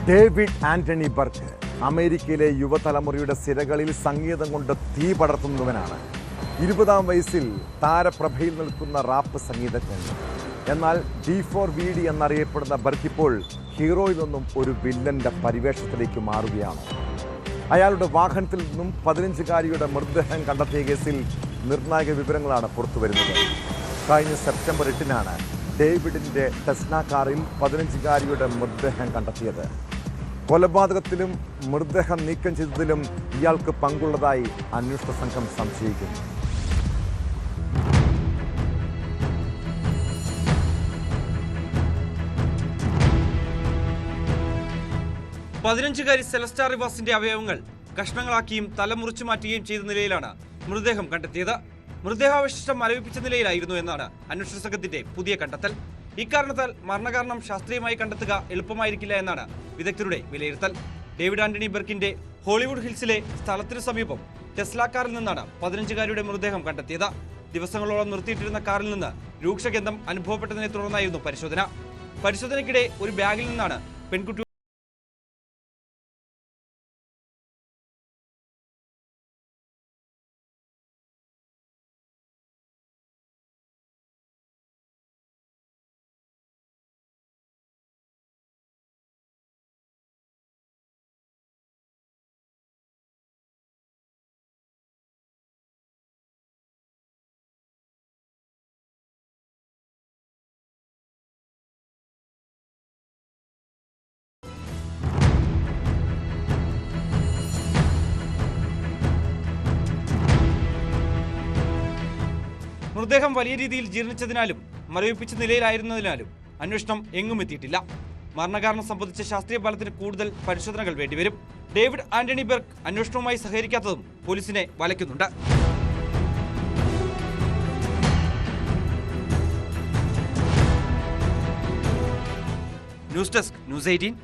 David Antony Burk അമേരിക്കയിലെ യുവതലമുറയുടെ സിരകളിൽ സംഗീതം കൊണ്ട് തീ പടർത്തുന്നവനാണ്. 20-ാം വയസ്സിൽ താരപ്രഭയിൽ നിൽക്കുന്ന റാപ്പ് സംഗീതജ്ഞൻ. എന്നാൽ D4VD എന്നറിയപ്പെടുന്ന ബർക്ക് ഇപ്പോൾ ഹീറോയിൽ നിന്നും ഒരു വില്ലന്റെ പരിവേഷത്തിലേക്ക് മാറുകയാണ്. അയാളുടെ വാഹനത്തിൽ നിന്നും 15-കാരിയുടെ മൃതദേഹം കണ്ടെത്തിയ കേസിൽ നിർണായക വിവരങ്ങളാണ് പുറത്തുവരുന്നത്. കഴിഞ്ഞ സെപ്റ്റംബർ 8-നാണ് ഡേവിഡിന്റെ ടെസ്ല കാറിൽ 15-കാരിയുടെ മൃതദേഹം കണ്ടെത്തിയത്. കൊലപാതകത്തിലും മൃതദേഹം നീക്കം ചെയ്തതിലും ഇയാൾക്ക് പങ്കുള്ളതായി അന്വേഷണ സംഘം സംശയിക്കുന്നു. പതിനഞ്ചുകാരി സെലസ്റ്റാ റിവാസിന്റെ അവയവങ്ങൾ കഷ്ണങ്ങളാക്കിയും തലമുറിച്ചു മാറ്റുകയും ചെയ്ത നിലയിലാണ് മൃതദേഹം കണ്ടെത്തിയത്. മൃതദേഹാവശിഷ്ടം മരവിപ്പിച്ച നിലയിലായിരുന്നു എന്നാണ് അന്വേഷണ സംഘത്തിന്റെ പുതിയ കണ്ടെത്തൽ. ഇക്കാരണത്താൽ മരണകാരണം ശാസ്ത്രീയമായി കണ്ടെത്തുക എളുപ്പമായിരിക്കില്ല എന്നാണ് വിദഗ്ധരുടെ വിലയിരുത്തൽ. ഡേവിഡ് ആന്റണി ബർക്കിന്റെ ഹോളിവുഡ് ഹിൽസിലെ സ്ഥലത്തിനു സമീപം ടെസ്ല കാറിൽ നിന്നാണ് 15-കാരിയുടെ മൃതദേഹം കണ്ടെത്തിയത്. ദിവസങ്ങളോളം നിർത്തിയിട്ടിരുന്ന കാറിൽ നിന്ന് രൂക്ഷഗന്ധം അനുഭവപ്പെട്ടതിനെ തുടർന്നായിരുന്നു പരിശോധനയ്ക്കിടെ ഒരു ബാഗിൽ നിന്നാണ് പെൺകുട്ടി മൃതദേഹം വലിയ രീതിയിൽ ജീർണിച്ചതിനാലും മരവിപ്പിച്ച നിലയിലായിരുന്നതിനാലും അന്വേഷണം എങ്ങും എത്തിയിട്ടില്ല. മരണകാരണം സംബന്ധിച്ച ശാസ്ത്രീയ ഫലത്തിന് കൂടുതൽ പരിശോധനകൾ വേണ്ടിവരും. ഡേവിഡ് ആന്റണി ബർക്ക് അന്വേഷണവുമായി സഹകരിക്കാത്തതും പോലീസിനെ വലയ്ക്കുന്നുണ്ട്. News desk, News 18.